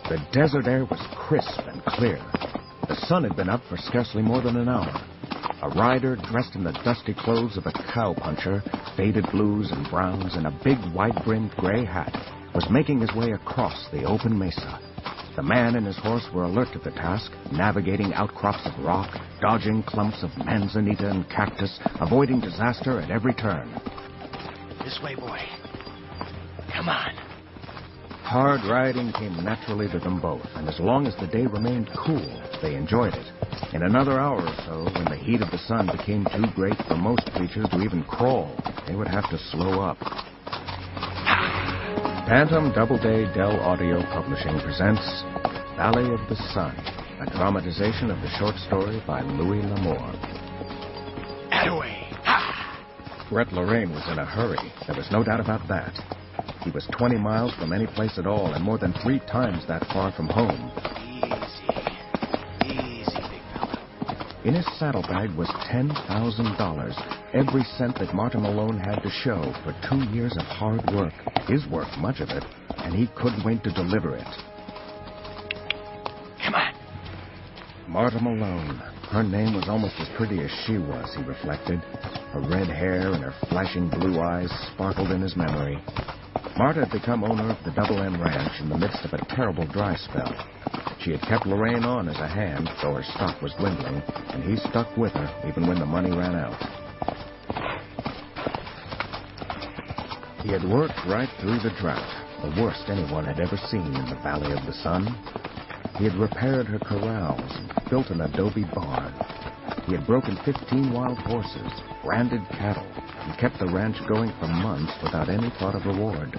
The desert air was crisp and clear. The sun had been up for scarcely more than an hour. A rider dressed in the dusty clothes of a cowpuncher, faded blues and browns, and a big wide-brimmed gray hat, was making his way across the open mesa. The man and his horse were alert to the task, navigating outcrops of rock, dodging clumps of manzanita and cactus, avoiding disaster at every turn. This way, boy. Come on. Hard riding came naturally to them both, and as long as the day remained cool, they enjoyed it. In another hour or so, when the heat of the sun became too great for most creatures to even crawl, they would have to slow up. Bantam Doubleday Dell Audio Publishing presents Valley of the Sun, a dramatization of the short story by Louis L'Amour. Attaway! Ha! Brett Lorraine was in a hurry. There was no doubt about that. He was 20 miles from any place at all, and more than 3 times that far from home. Easy, big fella. In his saddlebag was $10,000, every cent that Martin Malone had to show for 2 years of hard work. His work, much of it, and he couldn't wait to deliver it. Come on. Marta Malone. Her name was almost as pretty as she was, he reflected. Her red hair and her flashing blue eyes sparkled in his memory. Marta had become owner of the Double M Ranch in the midst of a terrible dry spell. She had kept Lorraine on as a hand, though her stock was dwindling, and he stuck with her even when the money ran out. He had worked right through the drought, the worst anyone had ever seen in the Valley of the Sun. He had repaired her corrals and built an adobe barn. He had broken 15 wild horses, branded cattle, and kept the ranch going for months without any thought of reward.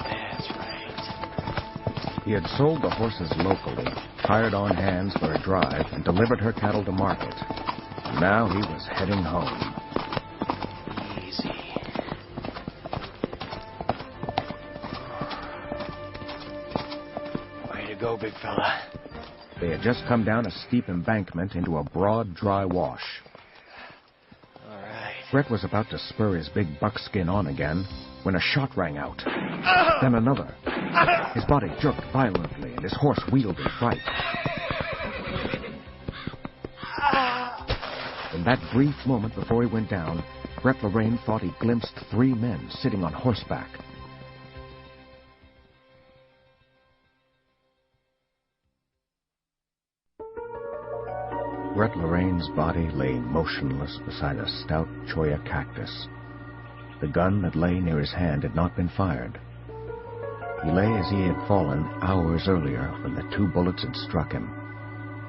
That's right. He had sold the horses locally, hired on hands for a drive, and delivered her cattle to market. And now he was heading home. Easy. Way to go, big fella. They had just come down a steep embankment into a broad, dry wash. All right. Brett was about to spur his big buckskin on again when a shot rang out. Then another. His body jerked violently and his horse wheeled in fright. In that brief moment before he went down, Brett Lorraine thought he glimpsed 3 men sitting on horseback. Brett Lorraine's body lay motionless beside a stout cholla cactus. The gun that lay near his hand had not been fired. He lay as he had fallen hours earlier when the 2 bullets had struck him.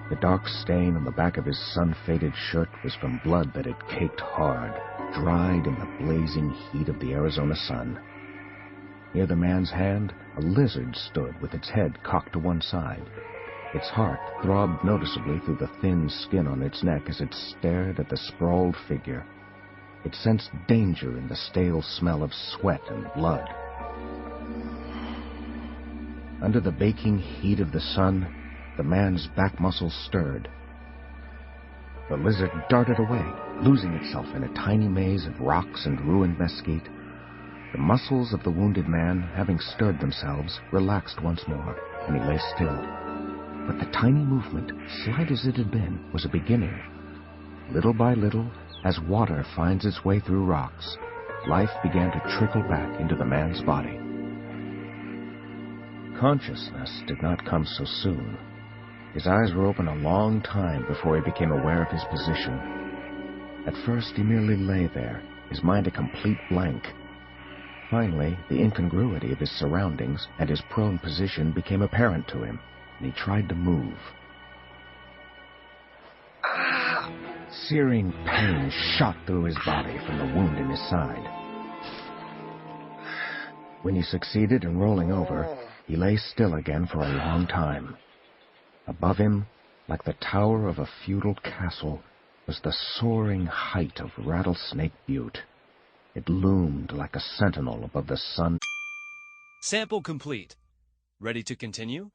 The dark stain on the back of his sun-faded shirt was from blood that had caked hard, dried in the blazing heat of the Arizona sun. Near the man's hand, a lizard stood with its head cocked to one side. Its heart throbbed noticeably through the thin skin on its neck as it stared at the sprawled figure. It sensed danger in the stale smell of sweat and blood. Under the baking heat of the sun, the man's back muscles stirred. The lizard darted away, losing itself in a tiny maze of rocks and ruined mesquite. The muscles of the wounded man, having stirred themselves, relaxed once more, and he lay still. But the tiny movement, slight as it had been, was a beginning. Little by little, as water finds its way through rocks, life began to trickle back into the man's body. Consciousness did not come so soon. His eyes were open a long time before he became aware of his position. At first, he merely lay there, his mind a complete blank. Finally, the incongruity of his surroundings and his prone position became apparent to him, and he tried to move. Searing pain shot through his body from the wound in his side. When he succeeded in rolling over, he lay still again for a long time. Above him, like the tower of a feudal castle, was the soaring height of Rattlesnake Butte. It loomed like a sentinel above the sun. Sample complete. Ready to continue?